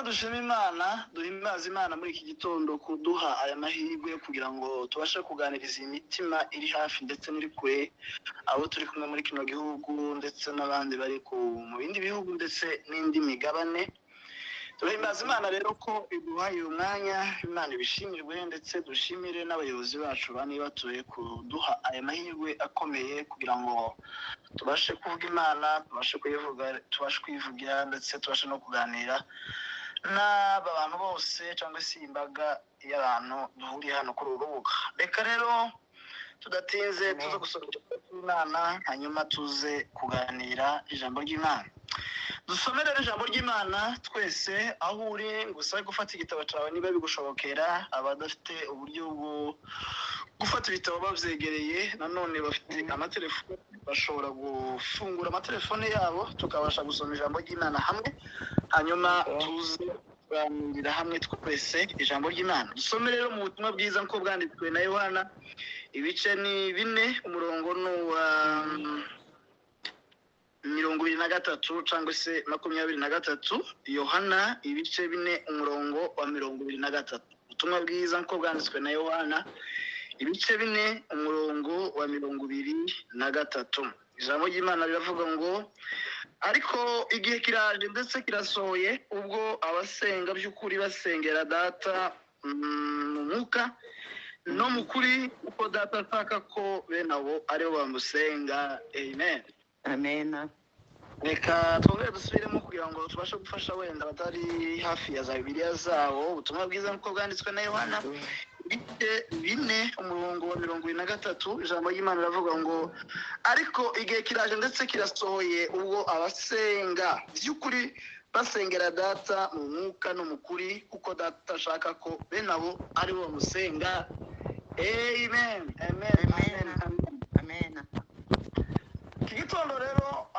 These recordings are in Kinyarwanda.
dushima Imana duhimbaza Imana muri iki gitondo kuduha aya mahirwe kugira ngo tubashe kuganiriza imitima iri hafi ndetse n'iri kure abo turi kumwe muri kino gihugu ndetse n'abandi bari mu bindi bihugu ndetse n'indi migabane. Turahimbaza Imana rero ko iduhaye uyu mwanya, Imana ibishimirwe ndetse dushimire n'abayobozi bacu bani batuye kuduha aya mahirwe akomeye kugira ngo tubashe kuvuga Imana, tubashe kuyivuga, tubashe kwivugira ndetse tubashe no kuganira n'aba bantu bose cyangwa se imbaga y'abantu duhuriye hano kuri uru rubuga. Reka rero tudatinze tuze gusoma Imana hanyuma tuze kuganira ijambo ry'Imana. Dusome rero ijambo ry'Imana twese aho uri, gusa gufata igitabo cyawe niba bigushobokera, abadafite uburyo bwo gufata ibitabo babyegereye nanone bafite amatelefone bashobora gufungura amatelefone yabo tukabasha gusoma ijambo ry'Imana hamwe, hanyuma tuze kuganira hamwe twese ijambo ry'Imana. Dusome rero mu butumwa bwiza nko bwanditswe na Yohana, ibice ni 4, umurongo wa 23 cyangwa se 23. Yohana ibice 4 umurongo wa 23. Ubutumwa bwiza nko bwanditswe na Yohana ibice 4 umurongo wa 23. Ijambo ry'Imana riravuga ngo ariko igihe kiraje ndetse kirasohoye ubwo abasenga by'ukuri basengera Data mu mwuka no mu kuri, uko Data ashaka ko bene abo aribo bamusenga. Amen. Amen. Reka twongere dusubiremo kugira ngo tubashe gufasha wenda batari hafi ya za Bibiliya zabo. Ubutumwa bwiza nkuko bwanditswe na Yohana ibice 4 umurongo wa 23. Ijambo ry'Imana riravuga ngo ariko igihe kiraje ndetse kirasohoye ubwo abasenga by'ukuri basengera Data mu mwuka no mu kuri, kuko Data ashaka ko bene abo aribo bamusenga. Amen. Amen. Amen. Amen. Iki gitondo rero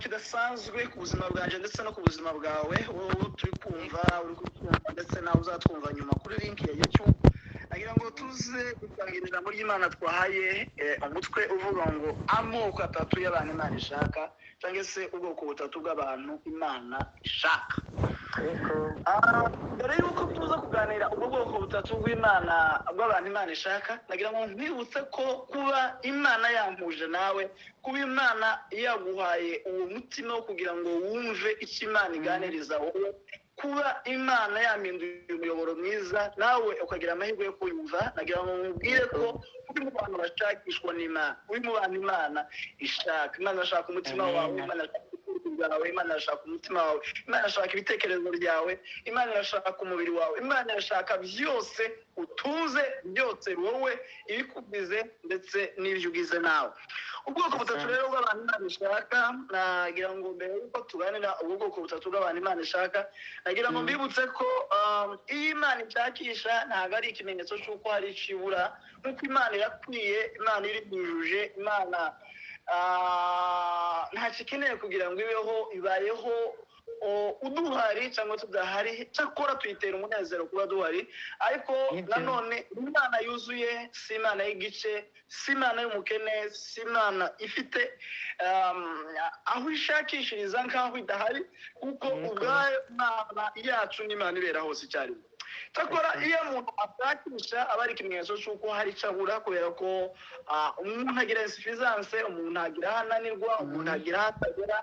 kidasanzwe ku buzima bwanjye ndetse no ku buzima bwawe, wowe turi kumva uri kumva ndetse nawe uzatwumva nyuma kuri link ya YouTube. Nagira ngo tuze gutangira ijambo ry'Imana twahaye umutwe uvuga ngo amoko atatu y'abantu Imana ishaka, cyangwa se ubwoko butatu bw'abantu Imana ishaka. Mbere y'uko tuza kuganira ubwo bwoko butatu bw'abantu Imana ishaka, nagira ngo nkwibutse ko kuba Imana yampuje nawe, kuba Imana yaguhaye uwo mutima wo kugira ngo wumve icyo Imana iganiriza wowe, kuba Imana yampinduye umuyoboro mwiza nawe ukagira amahirwe yo kuyumva, nagira ngo nkubwire ko uri mu bantu bashakishwa n'Imana, uri mu bantu Imana ishaka. Imana ashaka umutima wawe, Imana ashaka bwawe, Imana irashaka umutima wawe, Imana irashaka ibitekerezo byawe, Imana irashaka umubiri wawe, Imana irashaka byose utuze, byose wowe ibikubize ndetse n'ibyo ugize nawe. Ubwoko butatu rero bw'abantu Imana ishaka, nagira ngo mbere yuko tuganira ubwoko butatu bw'abantu Imana ishaka, nagira ngo mbibutse ko iyo Imana ishakisha ntabwo ari ikimenyetso cy'uko hari ikibura, nk'uko Imana irakwiye, Imana iri bwujuje, Imana nta kikeneye kugira ngo ibayeho uduhari cyangwa tudahari. Cyakora tuyitera umunezero kuba duhari, ariko nanone Imana yuzuye, si Imana y'igice, si Imana y'umukene, si Imana ifite aho ishakishiriza nk'aho idahari, kuko ubwayo Imana yacu n'Imana ibera hose icyarimwe. Cyakora iyo umuntu ashakisha aba ari ikimenyetso cy'uko hari icyo abura, kubera ko umuntu agira insuffisance, umuntu agira aho ananirwa, umuntu agira aho atagera.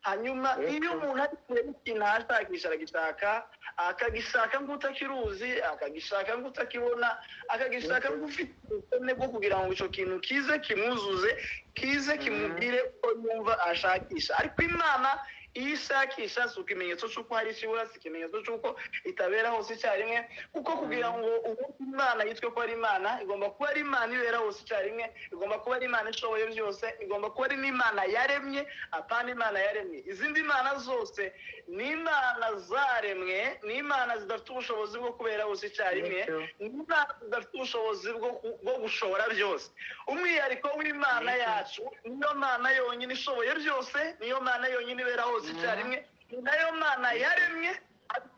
Hanyuma iyo umuntu ari kure ikintu ashakisha, aragishaka akagishaka nk'utakiruzi, akagishaka nk'utakibona, akagishaka nk'ufite ubukene bwo kugira ngo icyo kintu kize kimwuzuze, kize kimubwire ko yumva ashakisha. Ariko Imana iyo ishakisha si ikimenyetso cy'uko hari ikibura, si ikimenyetso cy'uko itabera hose icyarimwe, kuko kugira ngo Imana yitwe ko ari Imana, igomba kuba ari Imana ibera hose icyarimwe, igomba kuba ari Imana ishoboye byose, igomba kuba ari n'Imana yaremye, apana Imana yaremye. Izindi Imana zose ni Imana zaremwe, ni Imana zidafite ubushobozi bwo kubera hose icyarimwe, ni Imana zidafite ubushobozi bwo gushobora byose. Umwihariko w'Imana yacu niyo Mana yonyine ishoboye byose, niyo Mana yonyine ibera hose icyarimwe, ni nayo Mana yaremye,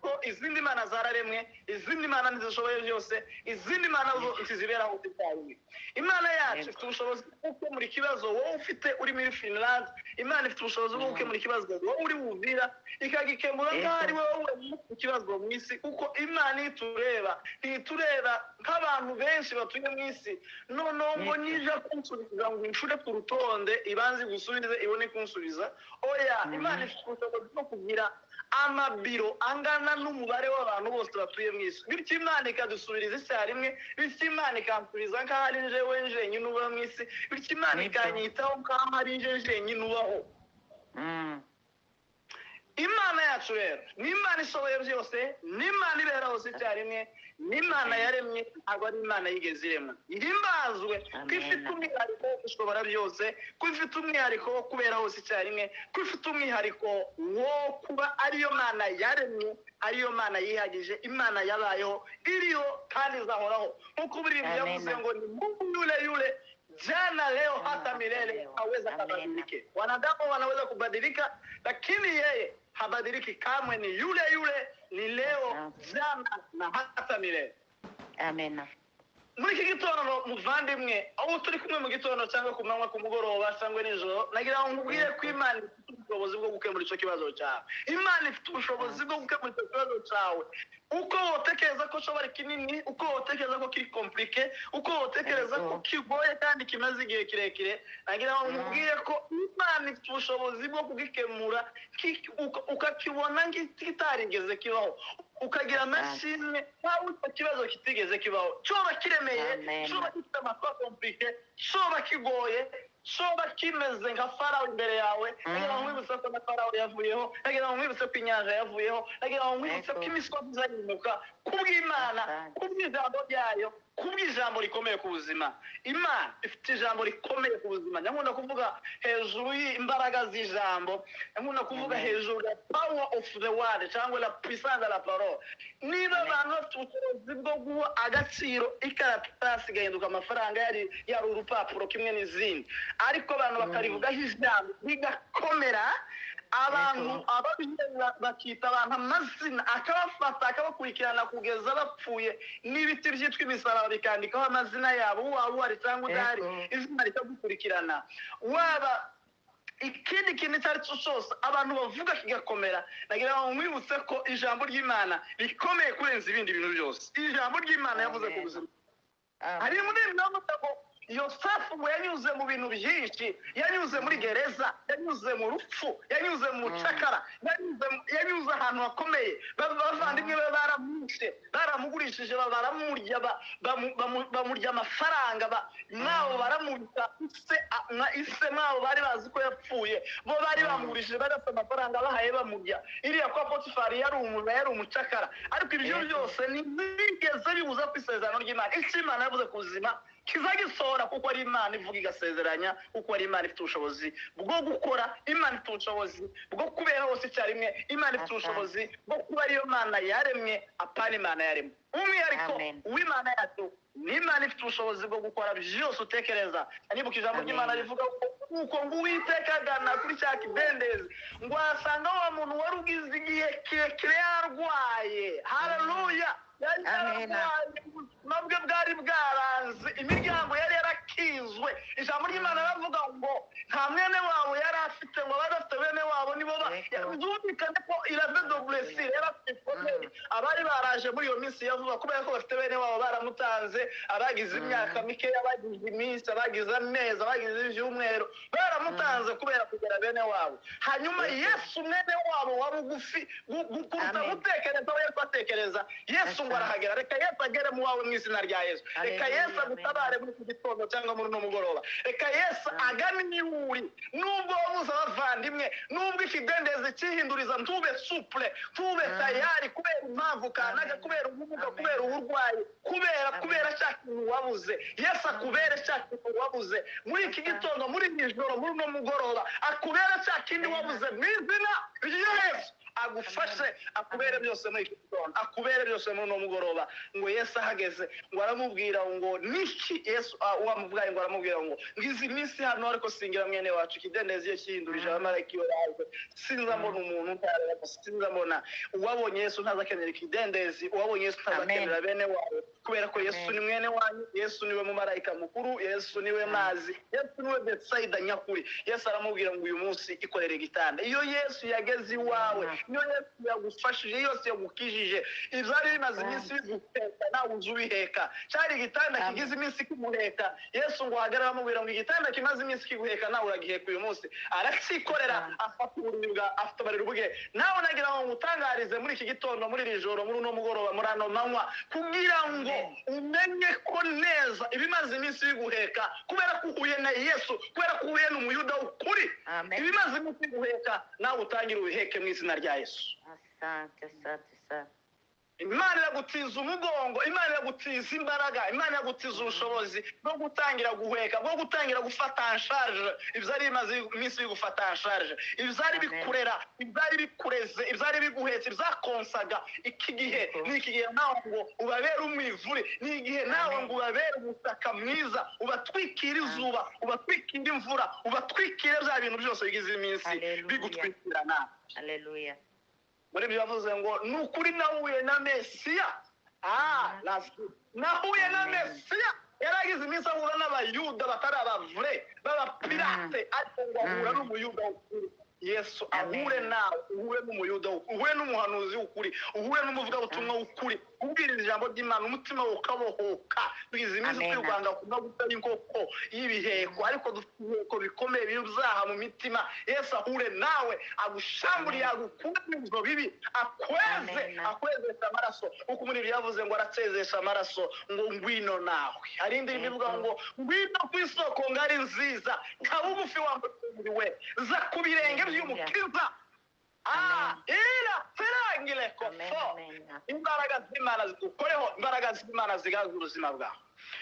ko izindi mana zararemwe, izindi mana ntizishoboye byose, izindi mana zo ziberaho zitaye. Imana yacu ifite ubushobozi bwo gukemura ikibazo wowe ufite uri muri Finland. Imana ifite ubushobozi bwo gukemura ikibazo wowe uri Uvira, ikagikemura nk'ari wowe mu kibazo mu isi, kuko Imana itureba ntitureba nk'abantu benshi batuye mu isi. Noneho ngo nija kunsubiza ngo inshure ku rutonde ibanze gusubize ibone kunsubiza. Oya, Imana ifite ubushobozi bwo kugira amabiro angana n'umubare w'abantu bose batuye mu isi. Bityo Imana ikadusubiriza icyarimwe, bityo Imana ikansubiza nk'aho ari jewe jenyine uba mu isi, bityo Imana ikanyitaho nk'aho ari jenyine ubaho. Imana yacu rero ni Imana ishoboye byose, ni Imana ibera hose icyarimwe, ni Imana yaremye, ntabwo ari Imana yigeze iremwa. Ihimbazwe ko ifite umwihariko wo gushobora byose, ko ifite umwihariko wo kubera hose icyarimwe, ko ifite umwihariko wo kuba ariyo Mana yaremye, ariyo Mana yihagije, Imana yabayeho, iriho kandi izahoraho. Nk'uko Biblia yavuze ngo ni Mungu yule yule jana, leo, hata milele, haweza kubadilika. Wanadamu wanaweza kubadilika, lakini yeye habadiliki kamwe, ni yule yule, ni leo, jana na hata milele. Amen. Muri iki gitondo muvandimwe, aho turi kumwe mu gitondo cyangwa ku manywa, ku mugoroba cyangwa nijoro, nagira ngo nkubwire ko Imana ifite ubushobozi bwo gukemura icyo kibazo cyawe. Imana ifite ubushobozi bwo gukemura icyo kibazo cyawe. Uko wotekereza ko shobora kinini, uko wotekereza ko kiri komplike, uko wotekereza ko kigoye kandi kimaze igihe kirekire, nagira ngo nkubwire ko Imana ifite ubushobozi bwo kugikemura, ukakibona kitarigeze kibaho, ukagira amashimwe nkaho icyo kibazo kitigeze kibaho. Cyoba kiremeye, cyoba gifite amakwa komplike, cyoba kigoye, cyoba kimeze nka Farawo imbere yawe, nagira ngo nkwibutse ko na Farawo yavuyeho, nagira ngo nkwibutse ko inyanja yavuyeho, nagira ngo nkwibutse ko imisozi izahinduka kubw'Imana, kubw'ijambo ryayo, kubw'ijambo rikomeye ku buzima. Imana ifite ijambo rikomeye ku buzima. Nyakunda kuvuga hejuru y'imbaraga z'ijambo, nyakunda kuvuga hejuru ya power of the word cyangwa la puissance de la parole. Niba abantu bafite ubushobozi bwo guha agaciro ikaratasi igahinduka amafaranga yari urupapuro kimwe n'izindi, ariko abantu bakarivugaho ijambo rigakomera, abantu bakita abantu amazina, akabafata akabakurikirana kugeza bapfuye, n'ibiti byitwa imisaraba bikandikaho amazina yabo, waba uhari cyangwa udahari, izina rikagukurikirana. Waba ikindi kintu icyo ari cyo cyose abantu bavuga kigakomera, nagira ngo mwibutse ko ijambo ry'Imana rikomeye kurenza ibindi bintu byose. Ijambo ry'Imana yavuze ku buzima. Hari muri ngo Yosefu ngo yanyuze mu bintu byinshi, yanyuze muri gereza, yanyuze mu rupfu, yanyuze mu cakara, yanyuze ahantu hakomeye. Bavandimwe be baramwishe, baramugurishije, baramurya, bamurya amafaranga, mwabo baramurya ise mwabo bari bazi ko yapfuye, bo bari bamugurishije badafite amafaranga bahaye bamurya. Iriya kwa Potifari yari umucakara, ariko ibyo byose ntibigeze bibuza ko isezerano ry'Imana, icyo Imana yavuze ku buzima kizagisohora, kuko ari Imana ivuga igasezeranya, kuko ari Imana ifite ubushobozi bwo gukora, Imana ifite ubushobozi bwo kubera hose icyarimwe, Imana ifite ubushobozi bwo kuba ariyo Mana yaremye, apana Imana yaremwe. Umwihariko w'Imana yacu ni Imana ifite ubushobozi bwo gukora byose utekereza. Nibuka ijambo ry'Imana rivuga uko ngo Uwiteka agana kuri cya kidendezi, ngo asanga wa muntu wari ugize igihe kirekire yarwaye. Haleluya! nabwo bwari bwaranze, imiryango yari yarakizwe. Ijambo ry'Imana ravuga ngo nta mwene wabo yari afite, ngo badafite bene wabo nibo byumvikane ko irave doblesire yarafite abari baraje muri iyo minsi yavuga, kubera ko bafite bene wabo baramutanze, abagize imyaka mike, abagize iminsi, abagize amezi, abagize ibyumweru, baramutanze kubera kugera bene wabo. Hanyuma Yesu mwene wabo wa bugufi gukuruta gutekereza we yatekereza, Yesu ngo arahagera. Reka Yesu agere mu wawe mu izina rya Yesu. Reka Yesu agutabare muri iki gitondo cyangwa muri no mugoroba. Reka Yesu agame niwuri, nubwo wabuze abavandimwe, nubwo ikidendezi cyihinduriza, ntube suple, ntube tayari kubera impamvu kanaka, kubera ubumuga, kubera uburwayi, kubera cya kintu wabuze. Yesu akubere cya kintu wabuze muri iki gitondo, muri ijoro, muri no mugoroba, akubere cya kindi wabuze mu izina rya Yesu. agufashe akubere byose muri iki gitondo, akubere byose muri uno mugoroba. Ngo Yesu ahageze ngo aramubwira ngo niki Yesu uwamubwaye ngo aramubwira ngo ngize iminsi hano ariko singira mwene wacu ikidendezi iyo kihindurije abamarayika iyo yaje sinzambona umuntu ntareba sinzambona. Uwabonye Yesu ntazakenera ikidendezi, uwabonye Yesu ntazakenera bene wawe, kubera ko Yesu ni mwene wanyu, Yesu niwe mumarayika mukuru, Yesu niwe mazi, Yesu niwe Betsaida nyakuri. Yesu aramubwira ngo uyu munsi ikorere igitanda. Iyo Yesu yageze iwawe, iyo Yesu yagufashije, yose yagukijije, ibyari bimaze iminsi biguheka nawe uzi ubiheka. Cyari igitanda kigize iminsi kiguheka, Yesu ngo ahagarara amubwira ngo igitanda kimaze iminsi kiguheka nawe uragiheka uyu munsi. Arakikorera, afata uburibwa, afata ubarira ubwe. Nawe nagira ngo ngutangarize muri iki gitondo, muri iri joro, muri uno mugoroba, muri ano manywa, kugira ngo umenye ko neza ibimaze iminsi biguheka, kubera ko uhuye na Yesu, kubera ko uhuye n'umuyuda ukuri. Ibimaze iminsi biguheka nawe utangire ubiheke mu izina rya Yesu. Asante. Imana iragutiza umugongo, Imana iragutiza imbaraga, Imana iragutiza ubushobozi bwo gutangira guheka, bwo gutangira gufata en charge ibyari bimaze iminsi bigufata en charge, ibyari bikurera, ibyari bikureze, ibyari biguhetse, ibyakonsaga. Iki gihe ni iki gihe nawe ngo ubabere umwivuri, ni igihe nawe ngo ubabere umutaka mwiza, ubatwikira izuba, ubatwikira imvura, ubatwikire bya bintu byose bigize iminsi bigutwikira nawe. Haleluya. Muri ibyo yavuze ngo ni ukuri nahuye na Mesiya. Nahuye na Mesiya. Yaragize iminsi ahura n'abayuda batari abavure b'abapirate, ariko ngo ahura n'umuyuda ukuri. Yesu ahure nawe, uhure n'umuyuda, uhure n'umuhanuzi w'ukuri, uhure n'umuvugabutumwa w'ukuri, ubwiriza ijambo ry'Imana, umutima ukabohoka. Bigize iminsi twirwanga kuba gutari inkoko y'ibiheko, ariko dufite ibiheko bikomeye by'ibyaha mu mitima. Yesu ahure nawe, agushamburiye, agukure ibyo bibi, akwezesha amaraso. Uko muri yavuze ngo aratsezesha amaraso, ngo ngwino nawe. Hari indirimbo ivuga ngo ngwino ku isoko ngari nziza, nka bugufi wamburiwe, za ku birenge by'umukiza. Ira ferangile kofo. Imbaraga z'Imana zigukoreho, imbaraga z'Imana zigaza ubuzima bwawe.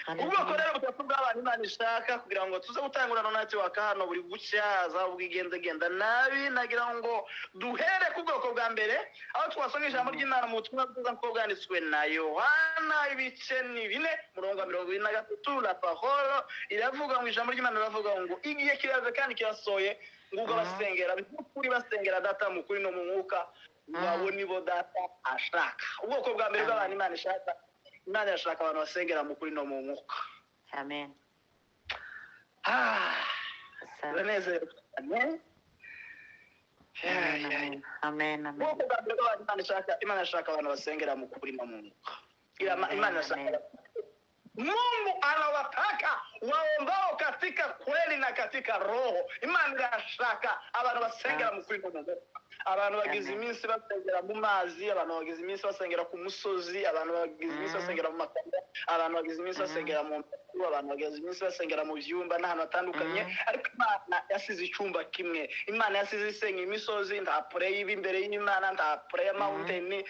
Ubwoko rero butatu bw'abantu Imana ishaka kugira ngo tuze gutangurana natwe waka hano buri gucya azaba bwigenda nabi. Nagira ngo duhere ku bwoko bwa mbere, aho twasomye ijambo ry'Imana mu butumwa bwiza nk'uko bwanditswe na Yohana ibice ni 4:23. La parole iravuga ngo ijambo ry'Imana riravuga ngo igihe kiraza kandi kirasoye, ngubwo basengera by'ukuri, basengera data mu kuri no mu mwuka, babo nibo data ashaka. Ubwoko bwa mbere bw'abantu Imana ishaka, Imana yashaka abantu basengera mu kuri no mu mwuka. Amen. Banezerewe. Amen. Ubwoko bwa mbere bw'abantu Imana yashaka abantu basengera mu kuri no mu mwuka. Imana yashaka Mungu anawataka waombao katika kweli na katika roho. Imana irashaka abantu basengera mu kuri no mu mwuka. Abantu bagize iminsi basengera mu mazi, abantu bagize iminsi basengera ku musozi, abantu bagize iminsi basengera mu makamba, abantu bagize iminsi basengera mu mpapuro, abantu bagize iminsi basengera mu byumba n'ahantu hatandukanye. Ariko Imana yasize icyumba kimwe. Imana yasize isenga imisozi, nta pure y'ibi imbere y'Imana, nta pure ya mountain,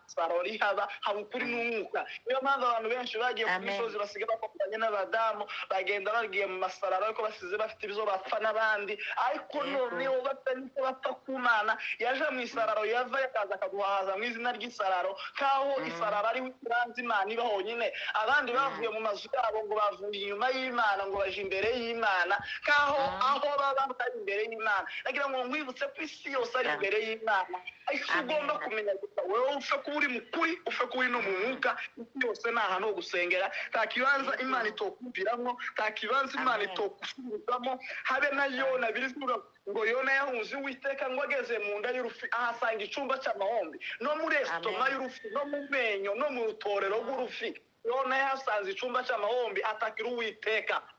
sarori haba ukuri n'umwuka. Niyo mpamvu abantu benshi bagiye ku misozi basiga bakomanye n'abadamu, bagenda bagiye mu masarara ariko basize bafite ibyo bapfa n'abandi. Ariko noneho batanite bapfa ku Mana, yaje mu isararo, yava yakaza akaguhaza mu izina ry'isararo, kaho isararo ari wiranze Imana iba honyine. Abandi bavuye mu mazu yabo ngo bavuye inyuma y'Imana, ngo baje imbere y'Imana, kaho aho baba batari imbere y'Imana. Nagira ngo nkwibutse ko isi yose ari imbere y'Imana. Icyo ugomba kumenya gusa wowe upfa kuba uri mukuri, upfa kuba uri no mu mwuka, isi yose ni ahantu ho gusengera. Nta kibanza Imana itokumviramo, nta kibanza Imana itokufunguramo. Habe na Yona birivuga ngo Yona yahunze Uwiteka ngo ageze mu nda y'urufi, ahasanga icyumba cy'amahombi, no muri esitoma y'urufi, no mu menyo, no mu rutorero rw'urufi. Yona yasanze icyumba cy'amahombi, atakira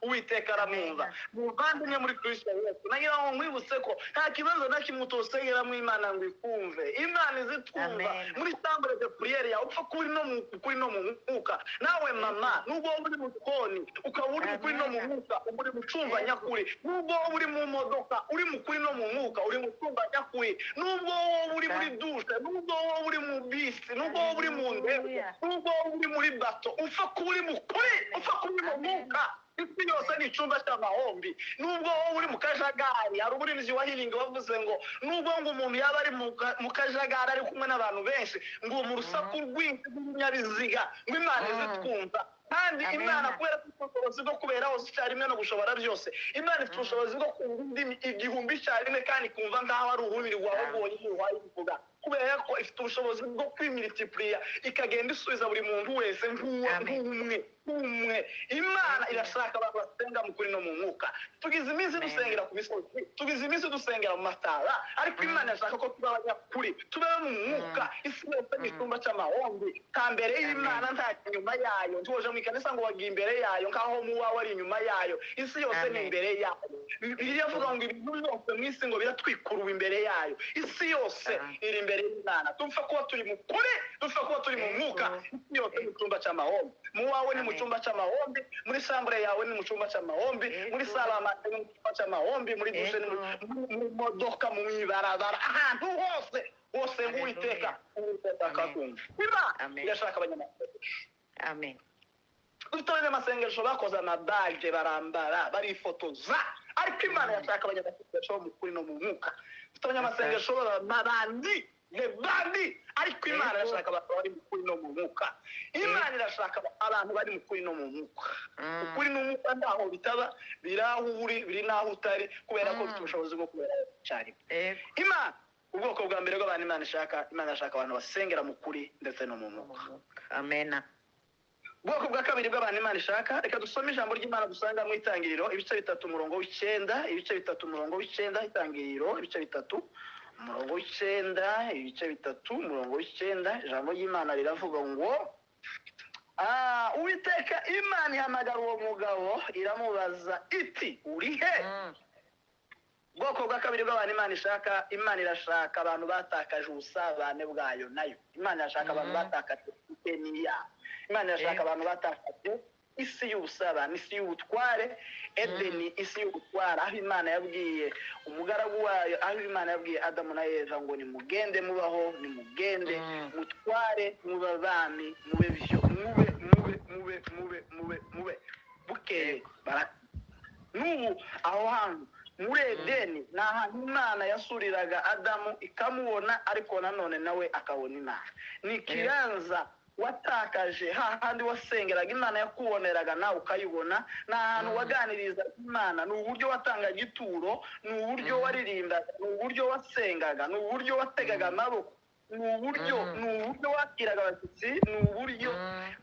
Uwiteka aramwumva. Muvandimwe muri Kristo Yesu, nagira ngo nkwibutse ko nta kibazo na kimwe utosengeramo Imana ngo ikumve. Imana izitwumva muri chambre de prière yawe, upfa kuri no mu mwuka. Nawe mama, nubwo uri mu koni ukaba uri kuri no mu mwuka, uri mu cyumba nyakuri. Nubwo uri mu modoka uri mu kuri no mu mwuka, uri mu cyumba nyakuri. Nubwo uri muri douche, nubwo uri mu bisi, nubwo uri mu ndege, nubwo uri muri bato, upfa kuri mu kuri, upfa kuri mu mwuka. isi yose ni icyumba cy'amahombi. Nubwo wowe uri mu kajagari, hari umurinzi wa healing wavuze ngo nubwo ngo umuntu yaba ari mu kajagari ari kumwe n'abantu benshi, ngo mu rusaku rwinshi rw'ibinyabiziga ngo Imana izitwumva. kandi Imana kubera ubushobozi bwo kubera hose icyarimwe no gushobora byose, Imana ifite ubushobozi bwo kumva indimi igihumbi icyarimwe kandi kumva nk'aho ari ururimi rwawe rwonyine wayivuga, kubera ko ifite ubushobozi bwo kwimultiplier ikagenda isubiza buri muntu wese nk'umwe. Imana irashaka abantu basenga mu kuri no mu mwuka. Tugize iminsi dusengera ku misozi, tugize iminsi dusengera mu matara, ariko Imana irashaka ko tuba abanyakuri, tuba mu mwuka. Isi yose ni icyumba cy'amahombi, kambere y'Imana nta inyuma yayo. Tuje mu ikanisa ngo wagiye imbere yayo nkaho mu wawe ari inyuma yayo. Isi yose ni imbere yayo. Bibiliya ivuga ngo ibintu byose mu isi ngo biratwikuruwe imbere yayo. Isi yose iri imbere y'Imana. Dupfa kuba turi mu kuri, dupfa kuba turi mu mwuka. Isi yose ni icyumba cy'amahombi. Mu wawe ni mu cyumba cy'amahombi, muri sambure yawe ni mu cyumba cy'amahombi, muri salama ni mu cyumba cy'amahombi, muri dushe ni mu modoka, mu ibarabara, ahantu hose hose Uwiteka akakumva. Imana irashaka abanyamasengesho. Amen. Dufite abanyamasengesho bakoze amabaje barambara barifotoza, ariko Imana irashaka abanyamasengesho mu kuri no mu mwuka. Dufite abanyamasengesho bandi, ariko Imana irashaka abantu bari mu kuri no mu mwuka. Imana irashaka abantu bari mu kuri no mu mwuka. Ukuri n'umwuka ndaho bitaba, biraho uri, biri naho utari, kubera ko bifite ubushobozi bwo kubera cyari. Imana ubwoko bwa mbere bw'abantu Imana ishaka abantu basengera mu kuri ndetse no mu mwuka. Amen. Ubwoko bwa kabiri bw'abantu Imana ishaka, reka dusome ijambo ry'Imana dusanga mu Itangiriro ibice 3 umurongo w'9, ibice 3 umurongo w'9, Itangiriro ibice 3 umurongo w'9, ibice 3 umurongo w'9. Ijambo ry'Imana riravuga ngo Uwiteka Imana ihamagara uwo mugabo iramubaza iti uri he? Ubwoko bwa kabiri bw'abantu Imana ishaka, Imana irashaka abantu batakaje ubusabane bwayo nayo. Imana irashaka abantu batakaje ideniya. Imana irashaka abantu batakaje isi y'ubusabane, isi y'ubutware, Edeni, isi y'ubutware, aho Imana yabwiye umugaragu wayo, aho Imana yabwiye Adamu na Eva ngo nimugende mubaho, nimugende mutware, mubabami, mube byo, mube bukeye baraka. N'ubu aho hantu muri Edeni ni ahantu Imana yasuriraga Adamu ikamubona, ariko nanone nawe akabona Imana. Ni ikibanza watakaje, hahandi wasengeraga Imana yakuboneraga nawe ukayibona. Ni ahantu waganiriza Imana, ni uburyo watanga gituro, ni uburyo waririmbaga, ni uburyo wasengaga, ni uburyo wategaga amaboko, ni uburyo wakiraga abashyitsi, ni uburyo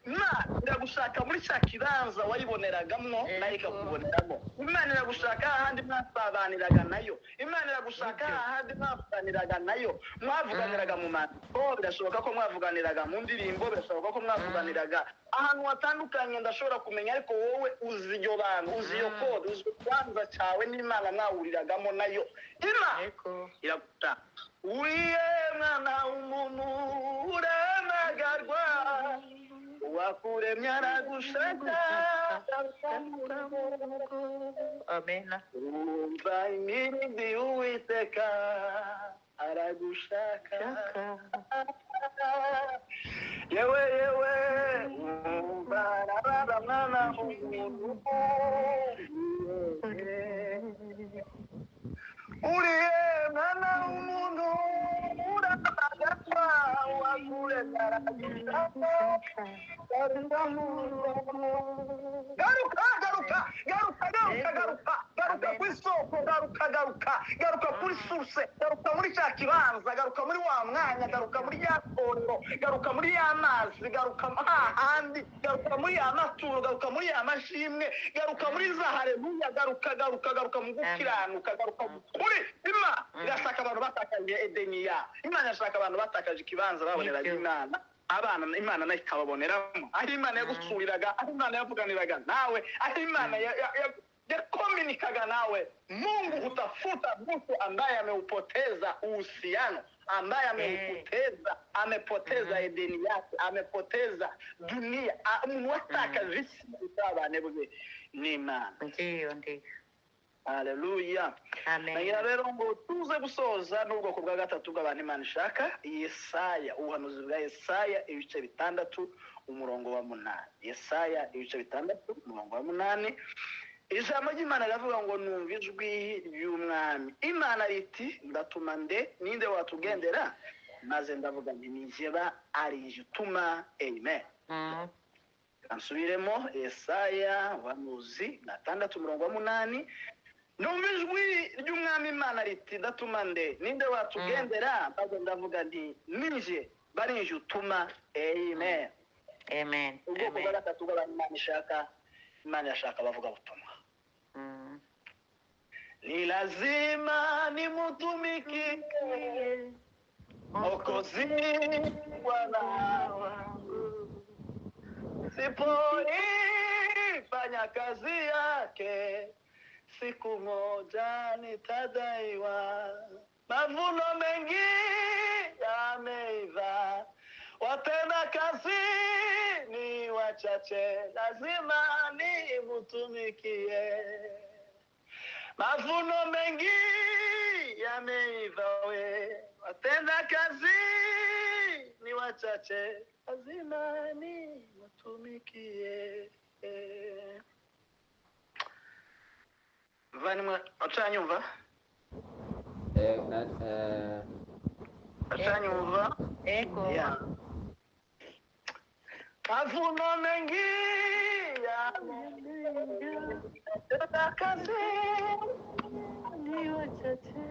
Imana iragushaka muri cya kibanza wayiboneragamo nayo ikakuboneramo. Imana iragushaka ahandi mwasabaniraga nayo. Imana iragushaka ahandi mwavuganiraga nayo, mwavuganiraga mu maso, birashoboka ko mwavuganiraga mu ndirimbo, birashoboka ko mwavuganiraga ahantu hatandukanye ndashobora kumenya, ariko wowe uzi iyo bantu, uzi iyo kode, uzi ikibanza cyawe n'Imana mwawuriragamo nayo. Imana iragushaka. Uriye mwana w'umuntu uramagarwa, uwakuremye aragushaka. Amen. Umva imirindi y'Uwiteka aragushaka. Yewe umva arababa mwana w'umuntu. Uriye mwana w'umuntu uramagarwa, uwakuremye aragushaka. Garuka ku isoko, garuka kuri source, garuka muri cya kibanza, garuka muri wa mwanya, garuka muri ya kondo, garuka muri ya mazi, garuka hahandi, garuka muri ya maturo, garuka muri ya mashimwe, garuka muri za haleluya, garuka mu gukiranuka, garuka kuri Imana. Irashaka abantu batakaje Edeniya. Imana irashaka abantu batakaje ikibanza baboneraga Imana. Abana Imana nayo ikababoneramo, aho Imana yagusuriraga, aho Imana yavuganiraga nawe, aho Imana yakomunikaga nawe. Mungu hutafuta mtu ambaye ameupoteza uhusiano, ambaye amepoteza Edeni yake, amepoteza dunia, umuntu watakaje isi ubusabane bwe n'Imana. Ndiyo. haleluya. nagira rero ngo tuze gusoza n'ubwoko bwa gatatu bw'abantu Imana ishaka, Yesaya, ubuhanuzi bwa Yesaya ibice 6 umurongo wa 8. Yesaya ibice 6 umurongo wa 8. Ijambo ry'Imana riravuga ngo numva ijwi ry'umwami. Imana riti ndatuma ninde watugendera, maze ndavuga nti nijeba ari utuma. Amen. Ansubiremo Yesaya ubuhanuzi 6 umurongo wa 8. Numva ijwi ry'umwami Imana riti ndatuma ninde watugendera, maze ndavuga nti nije bari utuma. Amen. Amen. Ubwoko bwa gatatu bw'abantu Imana ishaka, Imana yashaka bavuga butumwa. Ni lazima nimutumikie Mwokozi Bwana wangu, sipoifanya kazi yake siku moja nitadaiwa. Mavuno mengi yameiva, watenda kazi ni wachache, lazima nimutumikie. Mavuno mengi yameiva, watenda kazi ni wachache, lazima nimutumikie. Mvani achanyumva? Achanyumva? Eko. Yeah. Mavuno mengi yameiva, kazi ni wachache,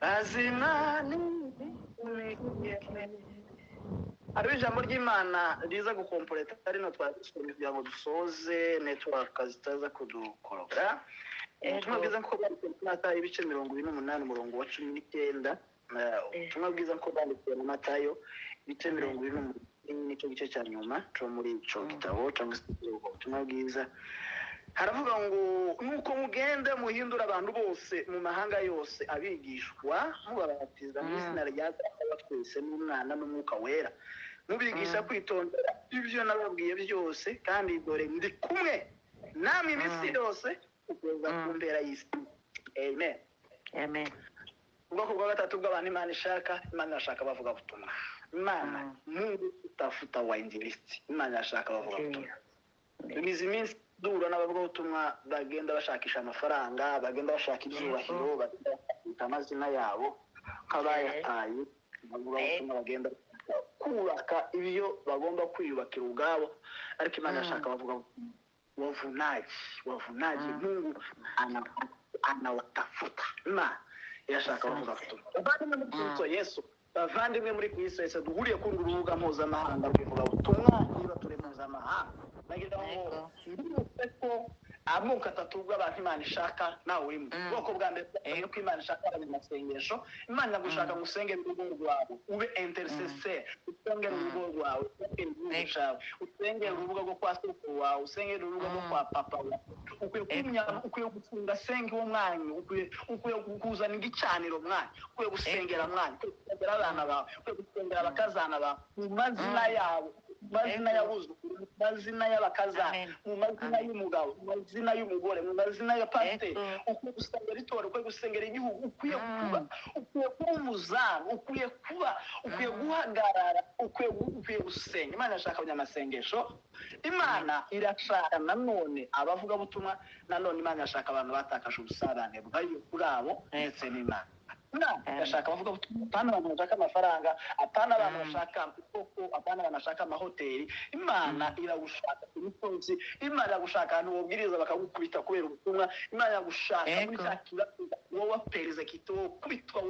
lazima nimutumikie. Hari ijambo ry'Imana riza gukomporeta rino twasomye kugira ngo dusoze network zitaza kudukoroga. Ubutumwa bwiza ko bwanditse ibice 28 umurongo wa 19. Ubutumwa bwiza ko bwanditse na Matayo ibice 28 nicyo gice cya nyuma cyo muri ico gitabo cyangwa se ubutumwa bwiza. Haravuga ngo nuko mugende muhindura abantu bose mu mahanga yose abigishwa, mubabatiza mu izina rya Data twese n'Umwana n'Umwuka wera, mubigisha kwitondera ibyo nababwiye byose, kandi dore ndi kumwe namwe iminsi yose kugeza ku mpera y'isi. Amen. Amen. Ubwoko bwa gatatu bw'abantu Imana ishaka, Imana yashaka bavuga butumwa. Imana Mungu utafuta wainjilisti, Imana yashaka bavuga butumwa. Imizi minsi duhura n'abavuga butumwa bagenda bashakisha amafaranga, bagenda bashaka ibyubahiro, bagenda amazina yabo nk'abayataye, bavuga butumwa bagenda kubaka ibyo bagomba kwiyubakira ubwabo, ariko Imana yashaka bavuga wavunaji. Mungu anawatafuta. Imana yashaka bavuga butumwa. Bavandimwe muri Kristo Yesu, bavandimwe muri Kristo Yesu, duhuriye kuri urubuga mpuzamahanga rw'ivuga butumwa, niba turi mpuzamahanga, nagira ngo ndibutse ko amoko atatu bw'abantu Imana ishaka nawe urimo. Ubwoko bwa mbere ko Imana ishaka ari masengesho. Imana gushaka musengera urugo rwawe, ube intercessor, usengera urugo rwawe, usengera urugo rwo kwa soko wawe, usengera urugo rwo kwa papa wawe. Ukwiye kumya, ukwiye gufunga senga uwo mwanya, ukwiye kuzana igicaniro mwanya, ukwiye gusengera mwanya, ukwiye gusengera abana bawe, ukwiye gusengera abakazana bawe mu mazina yabo, mazina y'abuzukuru, mu mazina y'abakazana, mu mazina y'umugabo, mu mazina y'umugore, mu mazina ya pasiteri. Ukwiye gusengera itora, ukwiye gusengera igihugu, ukwiye kuba umuzamu, ukwiye guhagarara, ukwiye gusenga. Imana yashaka abanyamasengesho. Imana irashaka nanone abavuga butumwa, nanone Imana yashaka abantu batakaje ubusabane bwayo kuri abo ndetse n'Imana. Yashaka bavuga butumwa, apana abantu bashaka amafaranga, apana abantu bashaka isoko, apana abantu bashaka amahoteli. Imana iragushaka imisozi, Imana iragushaka ahantu wobwiriza bakagukubita kubera ubutumwa. Imana iragushaka muri cya kibazo wowe perezida wo kubitwa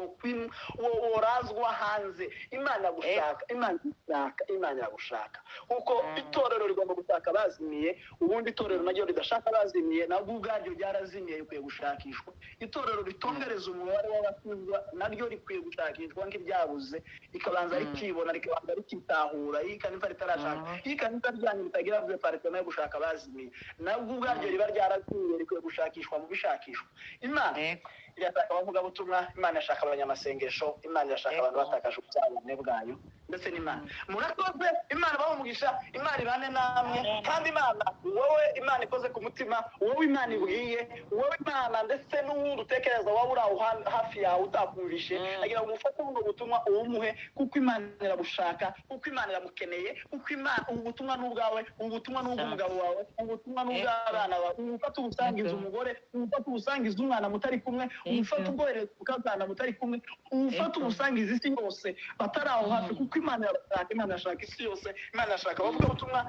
wo razwa hanze. Imana iragushaka, Imana iragushaka. Kuko itorero rigomba gushaka bazimiye, ubundi itorero naryo ridashaka bazimiye nabwo ubwaryo ryarazimiye, rikwiye gushakishwa. Itorero ritongereza umubare w'abakunzwe naryo rikwiye gushakishwa nk'ibyabuze, rikabanza rikibona, rikabanza rikitahura. Iyi kanisa ritarashaka, iyi kanisa ryanyu ritagira vuba paritema yo gushaka bazimiye, nabwo ubwaryo riba ryarazimiye, rikwiye gushakishwa mu bishakishwa. Imana irashaka abavugabutumwa, Imana irashaka abanyamasengesho, Imana irashaka abantu batakaje ubusabane bwayo ndetse n'Imana. Murakoze, Imana bamugisha, Imana ibane namwe, kandi Imana wowe Imana ikoze ku mutima, wowe Imana ibwiye, wowe Imana ndetse n'uwundi utekereza waba uri aho hafi yawe utakumvishe, agira ngo umufate ubwo butumwa uwumuhe, kuko Imana irabushaka, kuko Imana iramukeneye, kuko Imana ubu butumwa n'ubwawe, ubu butumwa n'ubw'umugabo wawe, ubu butumwa n'ubw'abana bawe, umufate ubusangiza umugore, umufate ubusangiza umwana mutari kumwe, umufate ubwohereza ukazana mutari kumwe, umufate ubusangiza isi yose batari aho hafi, kuko Imana irashaka, Imana irashaka isi yose, Imana irashaka abavugabutumwa,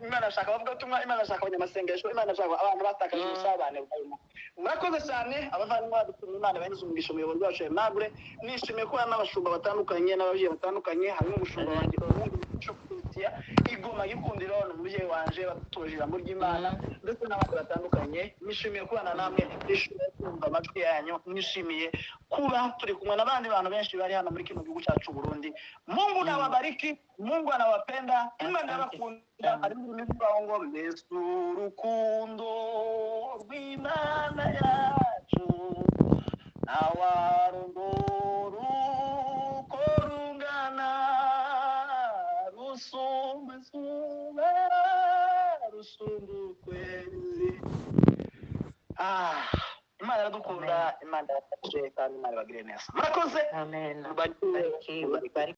Imana irashaka abavugabutumwa, Imana irashaka abanyamasengesho, Imana irashaka abantu batakaje ubusabane bwayo. Murakoze cyane abavandimwe badutumye, Imana banyuze umugisha umuyobozi wacu Aimable. Nishimiye ko n'abashumba batandukanye n'ababyeyi batandukanye, harimo umushumba wanjye Igoma Gikundiro, n'umubyeyi wanje batoje ijambo ry'Imana, ndetse n'abandi batandukanye. Nishimiye kubana namwe, nishimiye kumva amajwi yanyu, nishimiye kuba turi kumwe n'abandi bantu benshi bari hano muri kino gihugu cyacu Burundi. Mungu nawabariki, Mungu anawapenda, Imana irabakunda. Ari mu mivugo ngo Yesu urukundo rw'Imana yacu nawarondoro uko rungana, rusumba izuba rusumba ukwezi. Imana iradukunda, Imana irafashe, kandi Imana ibagire neza. Murakoze. Amen. Bari